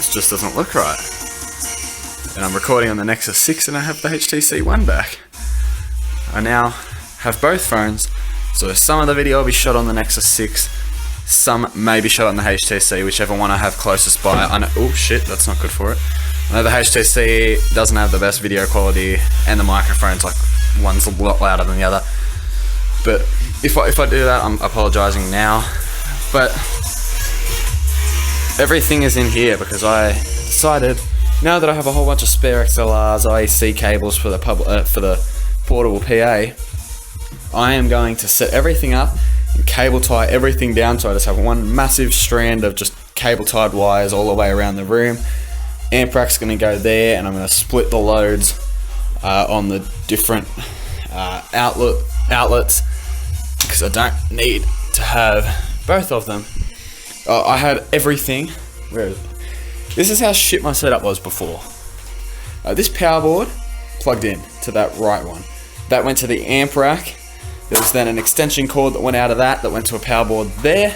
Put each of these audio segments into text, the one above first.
This just doesn't look right. And I'm recording on the Nexus 6 and I have the HTC One back. I now have both phones, so some of the video will be shot on the Nexus 6, some may be shot on the HTC, whichever one I have closest by. I know, oh shit, that's not good for it. I know the HTC doesn't have the best video quality, and the microphone's like, one's a lot louder than the other. But if I do that, I'm apologising now. But everything is in here because I decided, now that I have a whole bunch of spare XLRs, IEC cables for the portable PA, I am going to set everything up and cable tie everything down, so I just have one massive strand of just cable tied wires all the way around the room. Amp rack's going to go there, and I'm going to split the loads on the different outlets because I don't need to have both of them. I had everything. Where is it? This is how shit my setup was before. This power board plugged in to that right one. That went to the amp rack. There was then an extension cord that went out of that went to a power board there.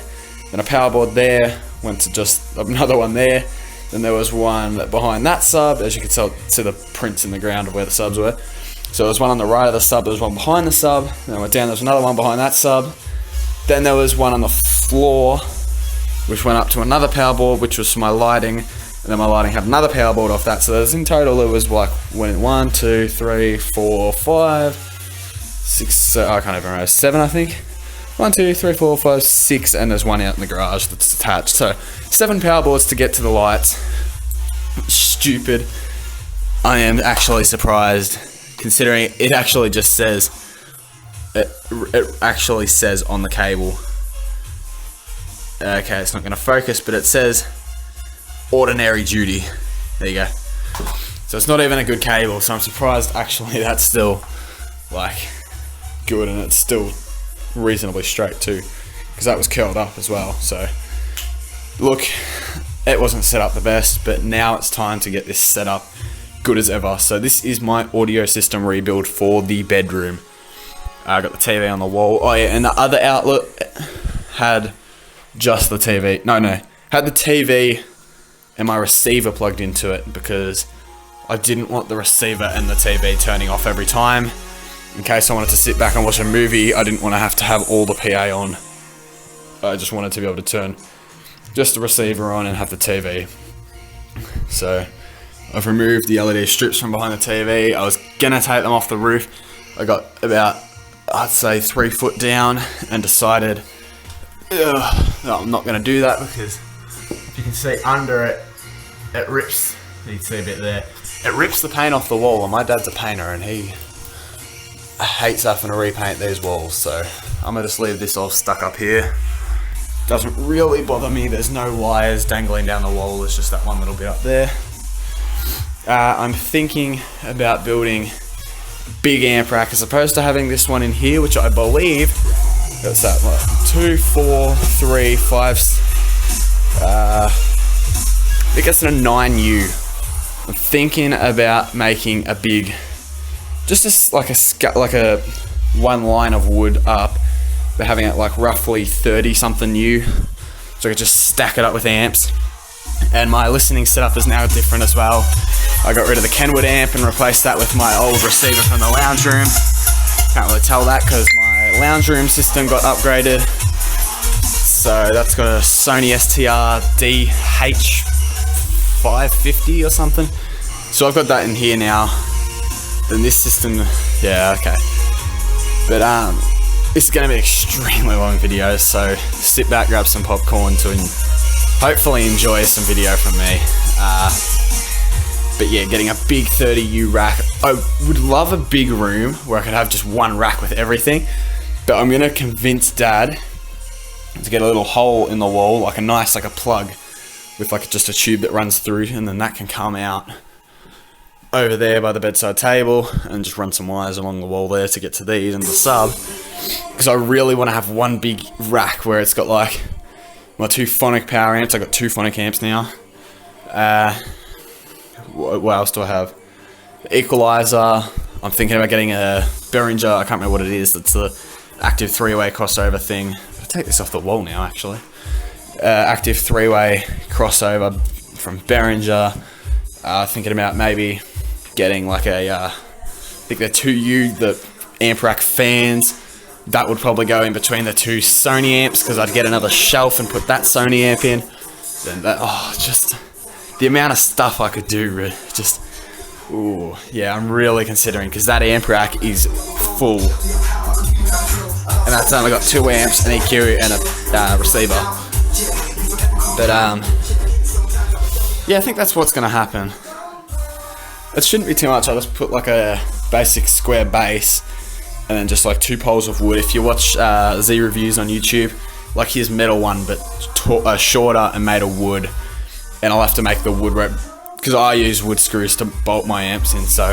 Then a power board there went to just another one there. Then there was one behind that sub, as you can tell to the prints in the ground of where the subs were. So there was one on the right of the sub, there was one behind the sub. Then I went down, there was another one behind that sub. Then there was one on the floor, which went up to another power board, which was for my lighting. And then my lighting had another power board off that. So there's in total, it was like 1, 2, 3, 4, 5, 6, I can't even remember, 7 I think. 1, 2, 3, 4, 5, 6, and there's one out in the garage that's attached. So 7 power boards to get to the lights. Stupid. I am actually surprised, considering it actually just says, it actually says on the cable. Okay, it's not going to focus, but it says ordinary duty. There you go. So it's not even a good cable, so I'm surprised actually that's still like good, and it's still reasonably straight too, because that was curled up as well. So look, it wasn't set up the best, but now it's time to get this set up good as ever. So this is my audio system rebuild for the bedroom. I got the TV on the wall. Oh yeah, and the other outlet had just the TV. No, had the TV and my receiver plugged into it, because I didn't want the receiver and the TV turning off every time. In case I wanted to sit back and watch a movie, I didn't want to have all the PA on. I just wanted to be able to turn just the receiver on and have the TV. So I've removed the LED strips from behind the TV. I was gonna take them off the roof. I got about, I'd say 3 foot down, and decided no, I'm not gonna do that, because if you can see under it, it rips, you can see a bit there, it rips the paint off the wall, and my dad's a painter and he hates having to repaint these walls, so I'm gonna just leave this all stuck up here. Doesn't really bother me, there's no wires dangling down the wall, there's just that one little bit up there. I'm thinking about building a big amp rack as opposed to having this one in here, which I believe, what's that, like 2, 4, 3, 5, I guess a 9U. I'm thinking about making a big, just like a one line of wood up, but having it like roughly 30 something U, so I could just stack it up with amps. And my listening setup is now different as well. I got rid of the Kenwood amp and replaced that with my old receiver from the lounge room. Can't really tell that because my lounge room system got upgraded. So that's got a Sony STR DH550 or something. So I've got that in here now. Then this system, yeah, okay. But this is going to be an extremely long video, so sit back, grab some popcorn to hopefully enjoy some video from me. But yeah, getting a big 30U rack. I would love a big room where I could have just one rack with everything, but I'm going to convince Dad to get a little hole in the wall, like a plug with like just a tube that runs through, and then that can come out over there by the bedside table and just run some wires along the wall there to get to these and the sub, because I really want to have one big rack where it's got like my 2 phonic power amps. I got 2 phonic amps now. What else do I have? The equalizer. I'm thinking about getting a Behringer, I can't remember what it is, it's the active 3-way crossover thing. I'll take this off the wall now actually. Active 3-way crossover from Behringer. Thinking about maybe getting like a, I think they're 2U, the amp rack fans. That would probably go in between the 2 Sony amps, because I'd get another shelf and put that Sony amp in. Then that, just the amount of stuff I could do, just, ooh, yeah, I'm really considering, because that amp rack is full. And that's only got 2 amps, an EQ, and a receiver. But, yeah, I think that's what's going to happen. It shouldn't be too much. I'll just put like a basic square base, and then just like 2 poles of wood. If you watch Z reviews on YouTube, like his metal one, but shorter and made of wood. And I'll have to make the wood rope, because I use wood screws to bolt my amps in, so...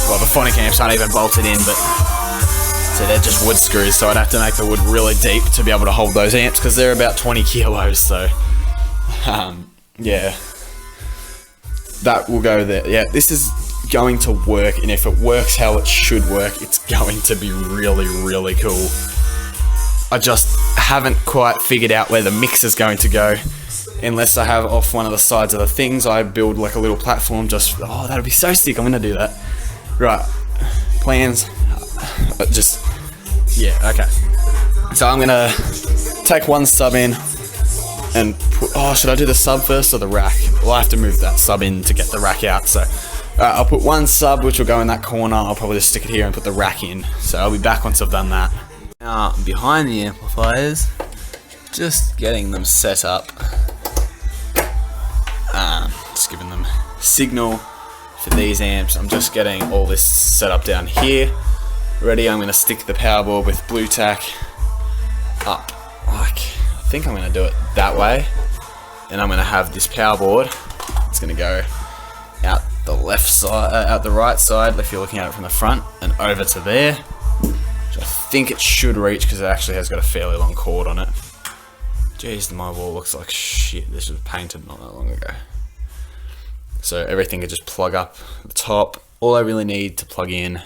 Well, the phonic amps aren't even bolted in, but... So they're just wood screws, so I'd have to make the wood really deep to be able to hold those amps, because they're about 20 kilos, so... yeah. That will go there. Yeah, this is going to work, and if it works how it should work, it's going to be really, really cool. I just haven't quite figured out where the mixer's going to go. Unless I have off one of the sides of the things, I build like a little platform just... Oh, that'd be so sick. I'm going to do that. Right. Plans. Just... Yeah, okay. So I'm going to take one sub in and put... Oh, should I do the sub first or the rack? Well, I have to move that sub in to get the rack out, so... I'll put one sub, which will go in that corner. I'll probably just stick it here and put the rack in. So I'll be back once I've done that. Now, behind the amplifiers, just getting them set up. Just giving them signal for these amps. I'm just getting all this set up down here. Ready, I'm going to stick the power board with blue tack up. Like, I think I'm going to do it that way. And I'm going to have this power board. It's going to go out the left side, out the right side, if you're looking at it from the front, and over to there. Which I think it should reach, because it actually has got a fairly long cord on it. Jeez, my wall looks like shit. This was painted not that long ago. So everything could just plug up at the top. All I really need to plug in,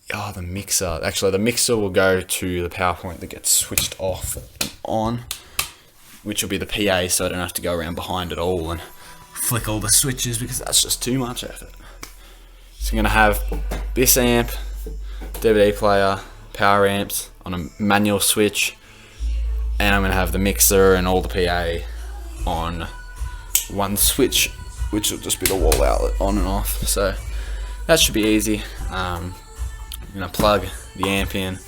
the mixer. Actually, the mixer will go to the power point that gets switched off and on, which will be the PA, so I don't have to go around behind it all and flick all the switches, because that's just too much effort. So I'm going to have this amp, DVD player, power amps on a manual switch, and I'm going to have the mixer and all the PA on one switch, which will just be the wall outlet on and off. So that should be easy. I'm going to plug the amp in,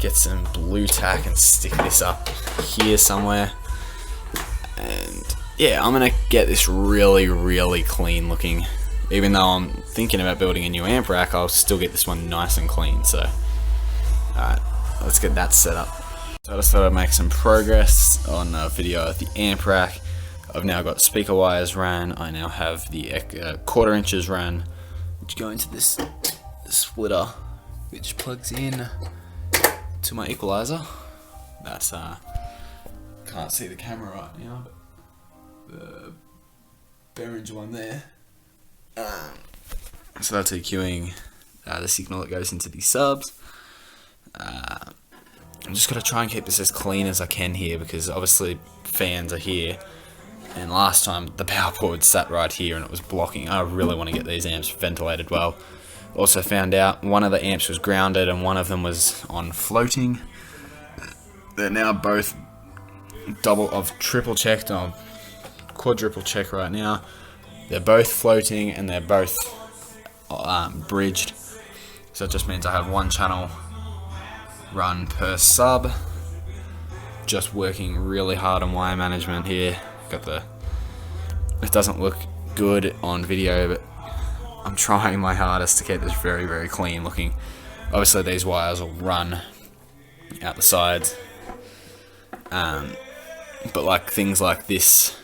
get some blue tack and stick this up here somewhere. And yeah, I'm going to get this really, really clean looking. Even though I'm thinking about building a new amp rack, I'll still get this one nice and clean. So, alright, let's get that set up. So I just thought I'd make some progress on a video of the amp rack. I've now got speaker wires ran. I now have the 1/4 inches ran, which go into this splitter, which plugs in to my equalizer. That's can't see the camera right now, but the Behringer one there. So that's EQing the signal that goes into these subs. I'm just going to try and keep this as clean as I can here, because obviously fans are here, and last time the power board sat right here and it was blocking. I really want to get these amps ventilated well. Also found out one of the amps was grounded and one of them was on floating. They're now both triple checked, or quadruple check right now. They're both floating and they're both bridged. So it just means I have one channel run per sub. Just working really hard on wire management here. It doesn't look good on video, but I'm trying my hardest to keep this very, very clean looking. Obviously these wires will run out the sides. But like things like this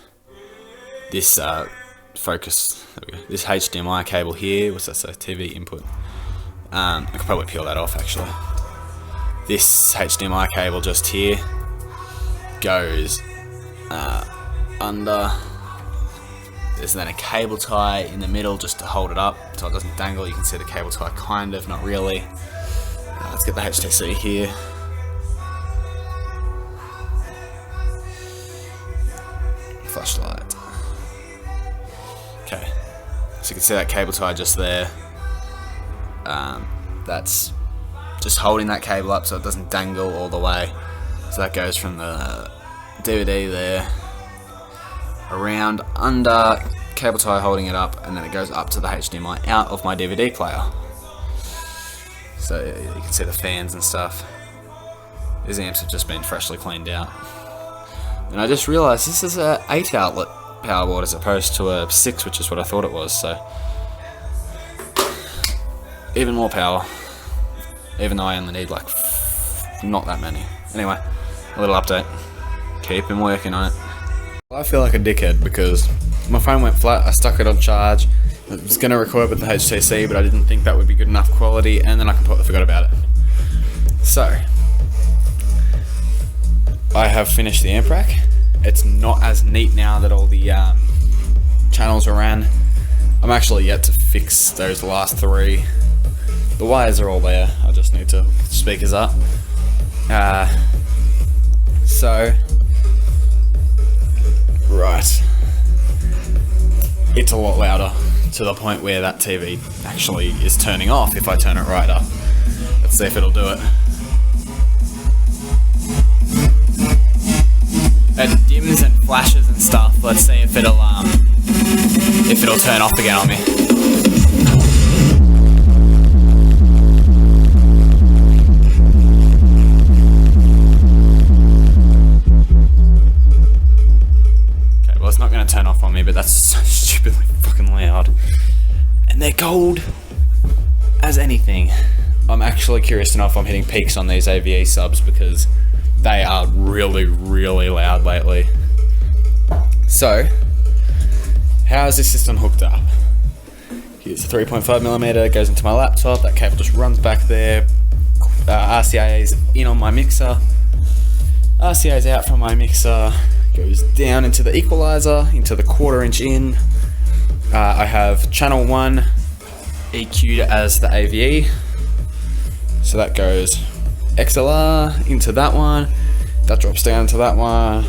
focus, this HDMI cable here, what's that say, TV input. I could probably peel that off actually. This HDMI cable just here goes under. There's then a cable tie in the middle just to hold it up so it doesn't dangle. You can see the cable tie kind of, not really. Let's get the HTC here. If I Okay, so you can see that cable tie just there. That's just holding that cable up so it doesn't dangle all the way. So that goes from the DVD there, around under, cable tie holding it up, and then it goes up to the HDMI out of my DVD player. So you can see the fans and stuff. These amps have just been freshly cleaned out. And I just realised this is a 8 outlet power board as opposed to a 6, which is what I thought it was. So even more power, even though I only need like not that many. Anyway, a little update. Keep him working on it. I feel like a dickhead because my phone went flat. I stuck it on charge. I was going to record with the HTC, but I didn't think that would be good enough quality, and then I completely forgot about it. So I have finished the amp rack. It's not as neat now that all the channels are ran. I'm actually yet to fix those last 3. The wires are all there. I just need to hook the speakers up. Right. It's a lot louder to the point where that TV actually is turning off if I turn it right up. Let's see if it'll do it. It dims and flashes and stuff. Let's see if it'll turn off again on me. Okay, well it's not going to turn off on me, but that's so stupidly fucking loud. And they're cold as anything. I'm actually curious to know if I'm hitting peaks on these AVE subs because they are really, really loud lately. So, how is this system hooked up? Here's a 3.5mm, goes into my laptop, that cable just runs back there. RCA is in on my mixer. RCA is out from my mixer, goes down into the equalizer, into the 1/4 inch in. I have channel 1 EQ'd as the AVE. So that goes XLR into that one, that drops down to that one.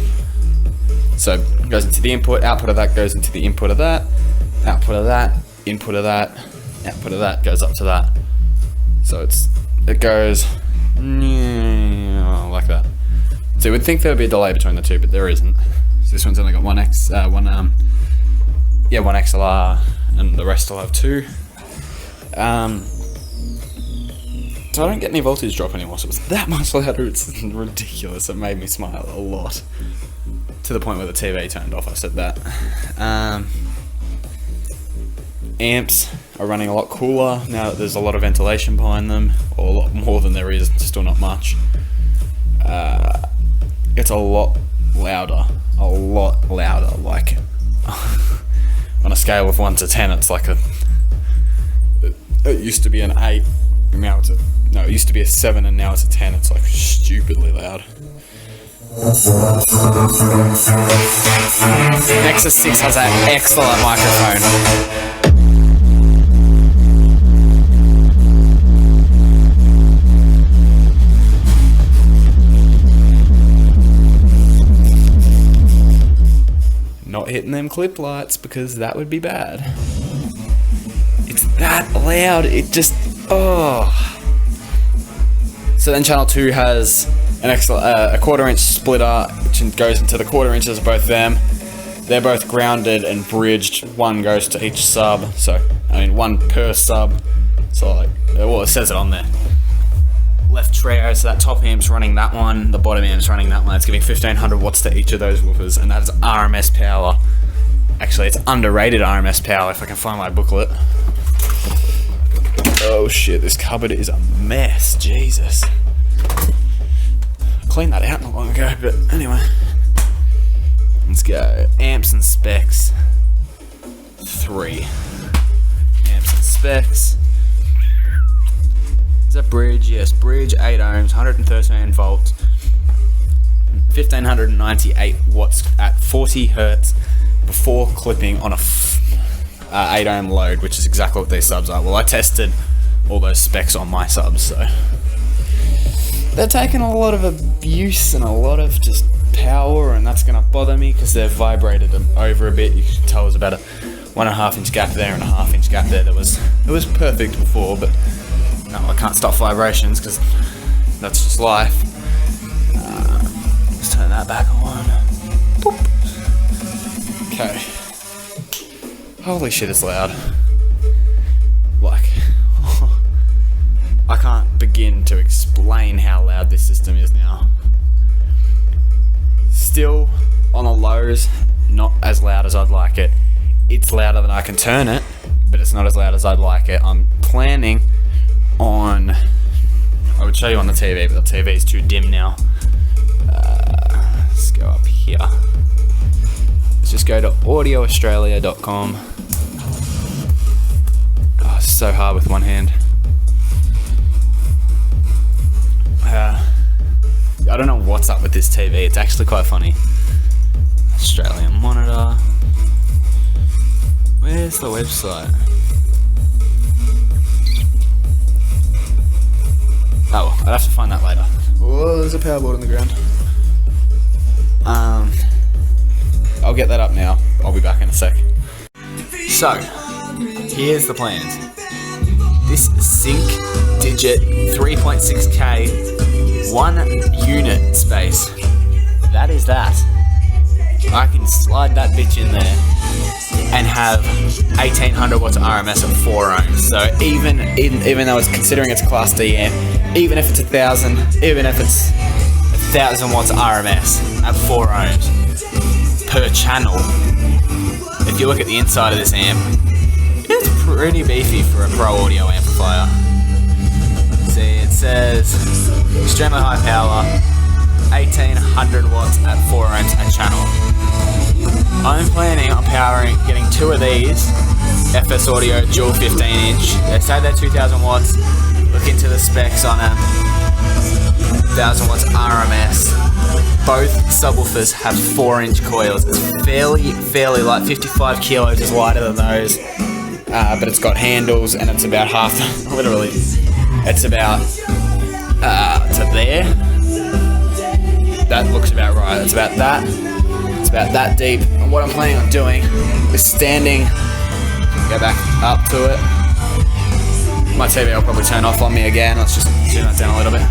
So it goes into the input, output of that goes into the input of that, output of that, input of that, output of that goes up to that. So it goes like that. So you would think there would be a delay between the two, but there isn't. So this one's only got one XLR, and the rest will have 2. So I don't get any voltage drop anymore, so it's that much louder, it's ridiculous. It made me smile a lot. To the point where the TV turned off, I said that. Amps are running a lot cooler now that there's a lot of ventilation behind them, or a lot more than there is, still not much. It's a lot louder, like on a scale of 1 to 10, it's like it used to be an 8, and now it used to be a 7 and now it's a 10. It's like stupidly loud. Nexus 6 has an excellent microphone. Not hitting them clip lights because that would be bad. It's that loud, it just, oh. So then channel 2 has a 1/4 inch splitter, which goes into the 1/4 inches of both them. They're both grounded and bridged. One goes to each sub, so one per sub. So like, well, it says it on there. Left trio, so that top amp's running that one, the bottom amp's running that one. It's giving 1500 watts to each of those woofers, and that is RMS power. Actually, it's underrated RMS power if I can find my booklet. Oh shit, this cupboard is a mess, Jesus. I cleaned that out not long ago, but anyway. Let's go. Amps and specs. 3. Amps and specs. Is that bridge? Yes, bridge, 8 ohms, 113 volts. 1598 watts at 40 hertz before clipping on a 8 ohm load, which is exactly what these subs are. Well, I tested all those specs on my subs, so they're taking a lot of abuse and a lot of just power, and that's going to bother me because they've vibrated them over a bit. You can tell there's about a 1.5 inch gap there and a 1/2 inch gap there. It was perfect before, but no, I can't stop vibrations because that's just life. Let's turn that back on. Boop. Okay. Holy shit, it's loud. Like, I can't begin to explain how loud this system is now. Still on the lows, not as loud as I'd like it. It's louder than I can turn it, but it's not as loud as I'd like it. I'm planning on, I would show you on the TV, but the TV is too dim now. Let's go up here. Let's just go to audioaustralia.com. Oh, it's so hard with one hand. I don't know what's up with this TV. It's actually quite funny. Australian monitor. Where's the website? Oh, well, I'd have to find that later. Oh, there's a power board on the ground. I'll get that up now. I'll be back in a sec. So, here's the plans. This Sync Digit 3.6K 1 unit space. That is that. I can slide that bitch in there and have 1800 watts RMS at 4 ohms. So even though it's considering it's Class D amp, even if it's 1000, even if it's 1000 watts RMS at 4 ohms per channel, if you look at the inside of this amp, it's pretty beefy for a pro audio amplifier. See, it says extremely high power, 1800 watts at 4 ohms a channel. I'm planning on getting 2 of these FS Audio dual 15 inch. They say they're 2000 watts. Look into the specs on them. 1000 watts RMS. Both subwoofers have 4-inch coils. It's fairly light. 55 kilos is lighter than those, but it's got handles and it's about half. Literally, it's about to there. That looks about right. It's about that. It's about that deep. And what I'm planning on doing is standing. Go back up to it. My TV will probably turn off on me again. Let's just turn that down a little bit.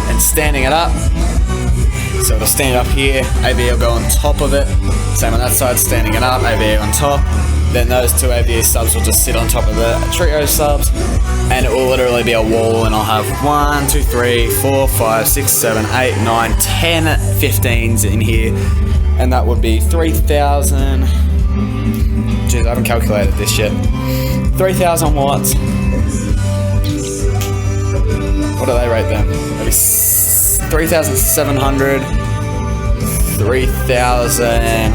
And standing it up. So it'll stand up here. AV will go on top of it. Same on that side. Standing it up. AV on top. Then those 2 AV subs will just sit on top of the trio subs. And it will literally be a wall, and I'll have 1, 2, 3, 4, 5, 6, 7, 8, 9, 10 15s in here. And that would be 3000. Jeez, I haven't calculated this yet. 3000 watts. What do they rate them? Maybe 3700. 3000.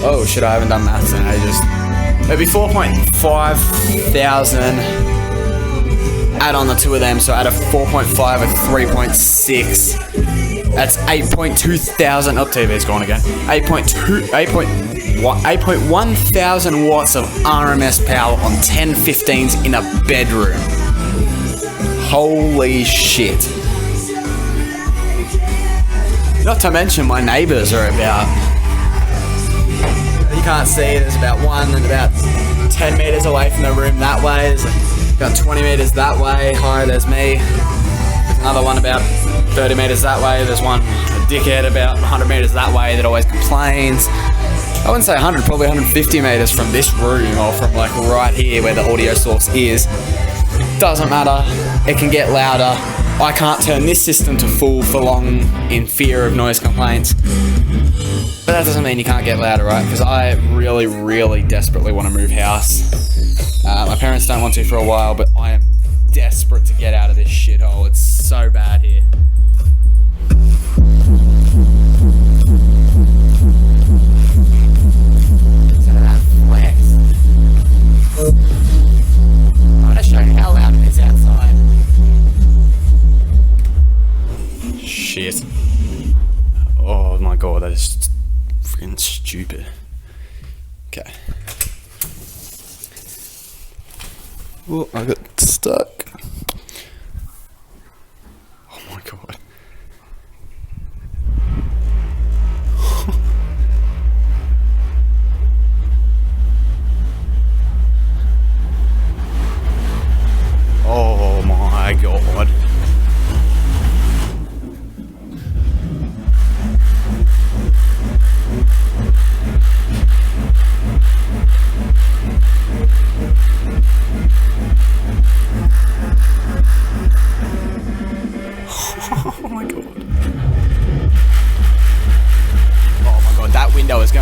Oh shit, I haven't done maths in ages. Maybe 4.5 thousand. Add on the 2 of them, so add a 4.5 and 3.6. That's 8.2 thousand. Oh, TV's gone again. 8.1 thousand watts of RMS power on 10 15s in a bedroom. Holy shit. Not to mention my neighbours are about, you can't see, there's about one and about 10 metres away from the room that way. There's about 20 metres that way. Hi, there's me. There's another one about 30 metres that way. There's one, a dickhead, about 100 metres that way that always complains. I wouldn't say 100, probably 150 metres from this room or from like right here where the audio source is. Doesn't matter. It can get louder. I can't turn this system to full for long in fear of noise complaints. But that doesn't mean you can't get louder, right? Because I really, really desperately want to move house. My parents don't want to for a while, but I am desperate to get out of this shithole. It's so bad here. I want to show you how loud it is outside. Shit. Oh my god, that is freaking stupid. Okay. Oh, I got stuck. Oh my god.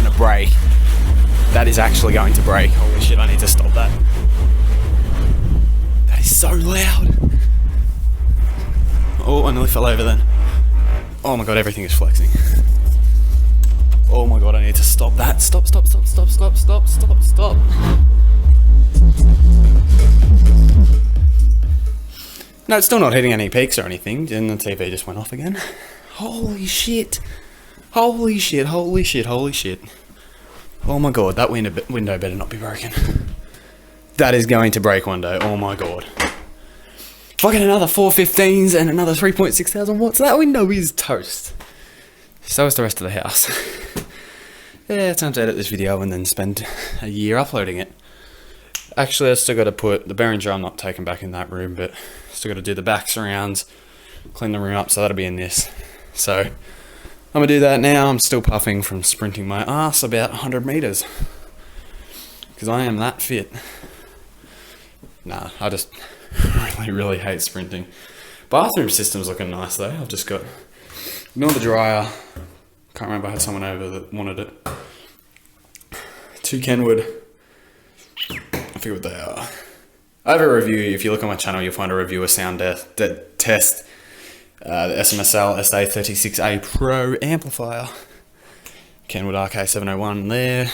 gonna break. That is actually going to break. Holy shit, I need to stop that. That is so loud. Oh, I nearly fell over then. Oh my god, everything is flexing. Oh my god, I need to stop that. Stop. No, it's still not hitting any peaks or anything, and the TV just went off again. Holy shit. Holy shit. Oh my god, that window better not be broken. That is going to break one day, oh my god. If I get another 415s and another 3.6 thousand watts, that window is toast. So is the rest of the house. Yeah, it's time to edit this video and then spend a year uploading it. Actually, I still got to put the Behringer, I'm not taking back in that room, but still got to do the back surrounds, clean the room up, so that'll be in this. So, I'm going to do that now. I'm still puffing from sprinting my ass about 100 meters. Because I am that fit. Nah, I just really hate sprinting. Bathroom system's looking nice though. I've just got, ignore the dryer. Can't remember, I had someone over that wanted it. 2 Kenwood. I forget what they are. I have a review. If you look on my channel, you'll find a review of sound test. The SMSL SA36A Pro amplifier. Kenwood RK701 there.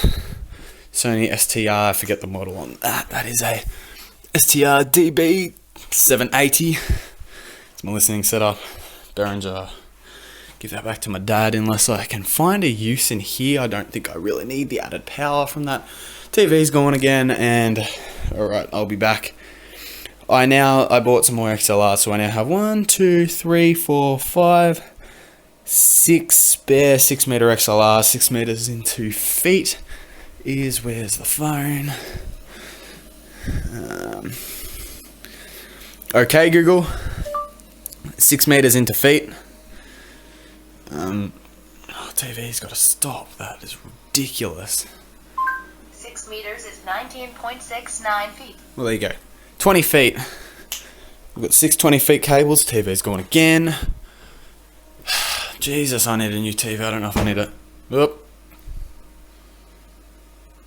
Sony STR, I forget the model on that. That is a STR DB780. It's my listening setup. Behringer. Give that back to my dad unless I can find a use in here. I don't think I really need the added power from that. TV's gone again, and alright, I'll be back. I bought some more XLR, so I now have 1, 2, 3, 4, 5, 6 spare 6 meter XLR, 6 meters in 2 feet. Where's the phone? Okay, Google. 6 meters into feet. TV's got to stop. That is ridiculous. 6 meters is 19.69 feet. Well, there you go. 20 feet. We've got 6 20 feet cables. TV's gone again. Jesus, I need a new TV. I don't know if I need it. Oop.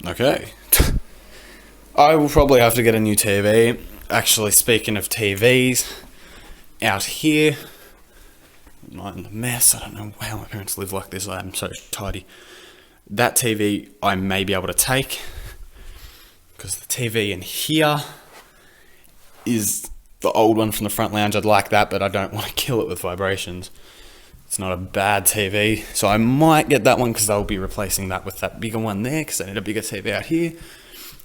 Okay. I will probably have to get a new TV. Actually, speaking of TVs, out here, not in the mess. I don't know how my parents live like this. I'm so tidy. That TV I may be able to take, because the TV in here is the old one from the front lounge. I'd like that, but I don't want to kill it with vibrations. It's not a bad TV, so I might get that one because I'll be replacing that with that bigger one there because I need a bigger TV out here.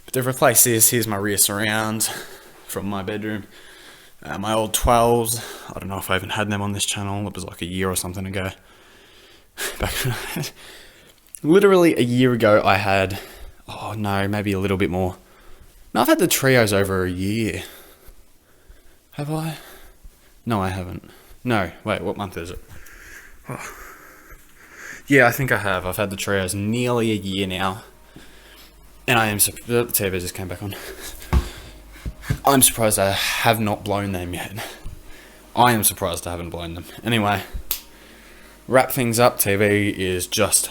But to replace this, here's my rear surrounds from my bedroom. My old 12s, I don't know if I even had them on this channel. It was like a year or something ago. Literally a year ago I had, oh no, maybe a little bit more. No, I've had the Trios over a year. Have I? No, I haven't. No, wait, what month is it? Oh. Yeah, I think I have. I've had the Trios nearly a year now. And I am surprised, the TV just came back on. I'm surprised I have not blown them yet. I am surprised I haven't blown them. Anyway, wrap things up. TV is just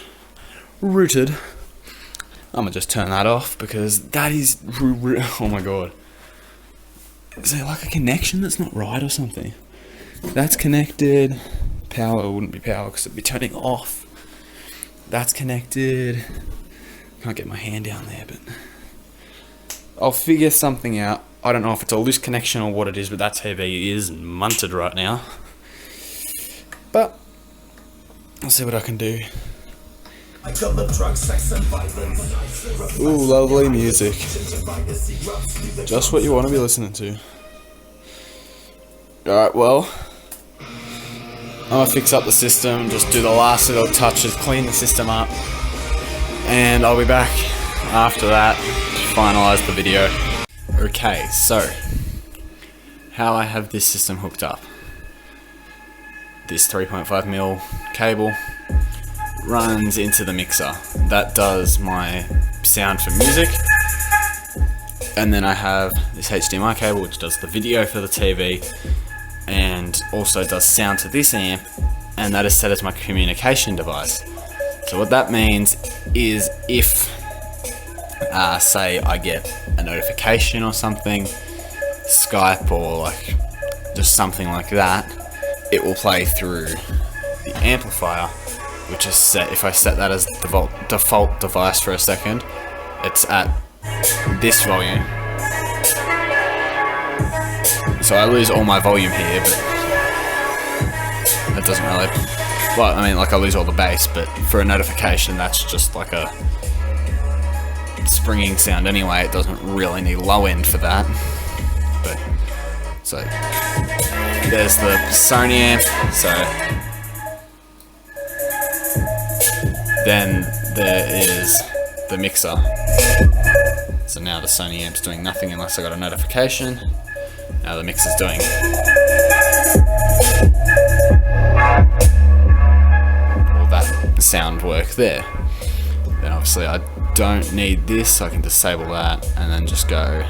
rooted. I'm gonna just turn that off because that is, oh my god. Is there like a connection that's not right or something? That's connected. Power wouldn't be power because it'd be turning off. That's connected. Can't get my hand down there, but I'll figure something out. I don't know if it's a loose connection or what it is, but that TV is munted right now. But I'll see what I can do. Ooh, lovely music. Just what you want to be listening to. Alright, well, I'm gonna fix up the system, just do the last little touches, clean the system up, and I'll be back after that to finalize the video. Okay, so how I have this system hooked up. This 3.5mm cable runs into the mixer. That does my sound for music. And then I have this HDMI cable which does the video for the TV and also does sound to this amp, and that is set as my communication device. So what that means is if, say I get a notification or something, Skype or like just something like that, it will play through the amplifier, which is set, if I set that as the default device for a second, it's at this volume. So I lose all my volume here, but that doesn't really, well, I mean, like I lose all the bass, but for a notification, that's just like a springing sound anyway. It doesn't really need low end for that. But so there's the Sony amp. So then there is the mixer. So now the Sony amp's doing nothing unless I got a notification. Now the mixer's doing all that sound work there. Then obviously I don't need this, so I can disable that and then just go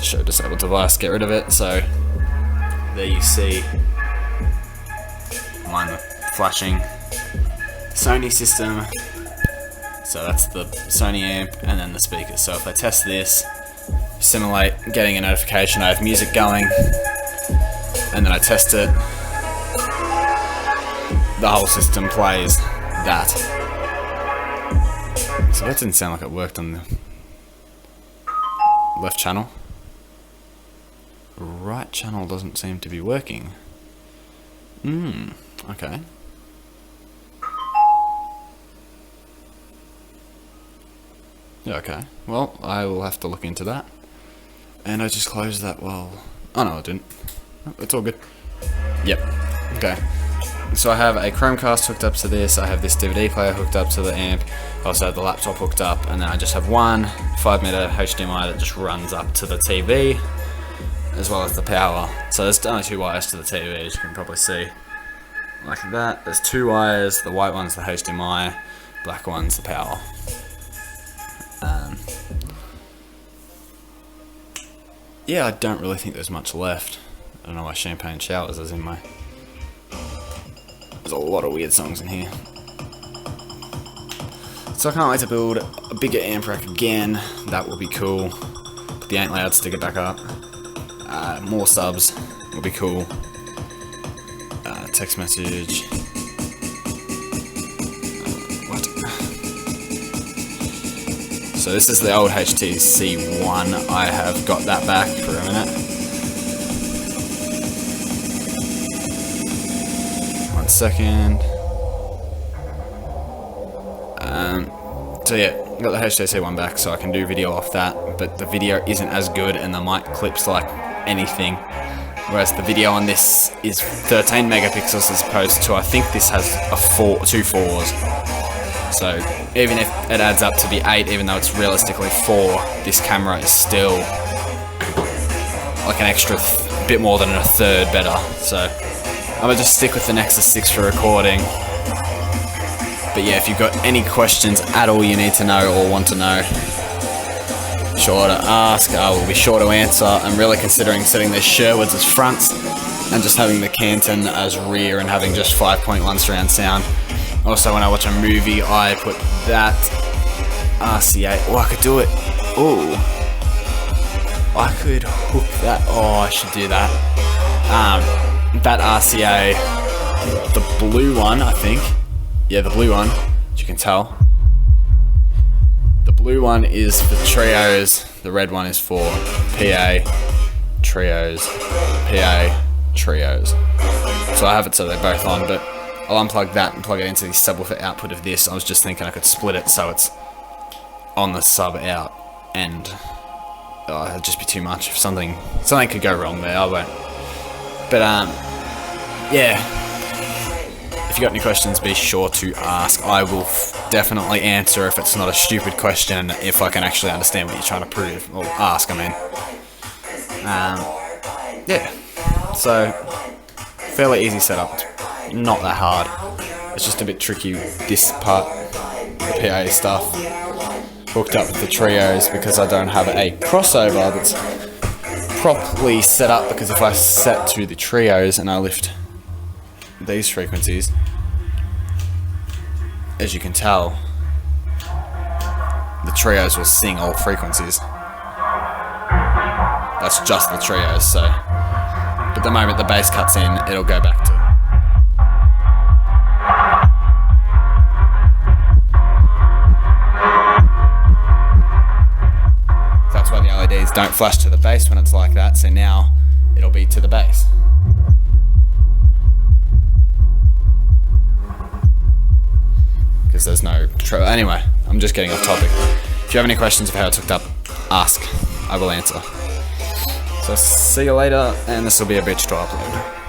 show disabled device, get rid of it. So there you see mine flashing Sony system. So that's the Sony amp and then the speakers. So if I test this, simulate getting a notification, I have music going, and then I test it, the whole system plays that. So that didn't sound like it worked on the left channel. Right channel doesn't seem to be working. Okay. Yeah, okay. Well, I will have to look into that. And I just closed that while... Oh no, I didn't. Oh, it's all good. Yep. Okay. So I have a Chromecast hooked up to this, I have this DVD player hooked up to the amp, I also have the laptop hooked up, and then I just have one 5-meter HDMI that just runs up to the TV, as well as the power. So there's only 2 wires to the TV, as you can probably see. Like that. There's 2 wires, the white one's the HDMI, black one's the power. Yeah, I don't really think there's much left. I don't know why Champagne Showers is in my... There's a lot of weird songs in here. So I can't wait to build a bigger amp rack again. That will be cool. Put the ain't loud sticker back up. More subs will be cool. Text message. What? So this is the old HTC One. I have got that back for a minute. 1 second. So yeah, got the HTC One back, so I can do video off that, but the video isn't as good and the mic clips like anything. Whereas the video on this is 13 megapixels as opposed to, I think this has a 2 4s. So even if it adds up to be 8, even though it's realistically 4, this camera is still like an extra bit more than a third better. So I'm gonna just stick with the Nexus 6 for recording. But yeah, if you've got any questions at all you need to know or want to know, sure to ask. I will be sure to answer. I'm really considering setting the Sherwoods as fronts and just having the Canton as rear and having just 5.1 surround sound. Also, when I watch a movie, I put that RCA. Oh, I could do it. Oh, I could hook that. Oh, I should do that. That RCA, the blue one, I think. Yeah, the blue one, as you can tell. The blue one is for trios, the red one is for PA, trios, PA, trios. So I have it so they're both on, but I'll unplug that and plug it into the subwoofer output of this. I was just thinking I could split it so it's on the sub out, and it'd just be too much. If something could go wrong there, I won't. But yeah. If you got any questions, be sure to ask. I will definitely answer if it's not a stupid question, if I can actually understand what you're trying to prove, or ask, I mean. Yeah, so fairly easy setup, it's not that hard. It's just a bit tricky, this part, the PA stuff, hooked up with the trios because I don't have a crossover that's properly set up, because if I set to the trios and I lift these frequencies, as you can tell, the trios will sing all frequencies. That's just the trios, so. But the moment the bass cuts in, it'll go back to. That's why the LEDs don't flash to the bass when it's like that, so now it'll be to the bass. Because there's no anyway, I'm just getting off topic. If you have any questions of how it's hooked up, ask. I will answer. So see you later, and this will be a bitch to upload.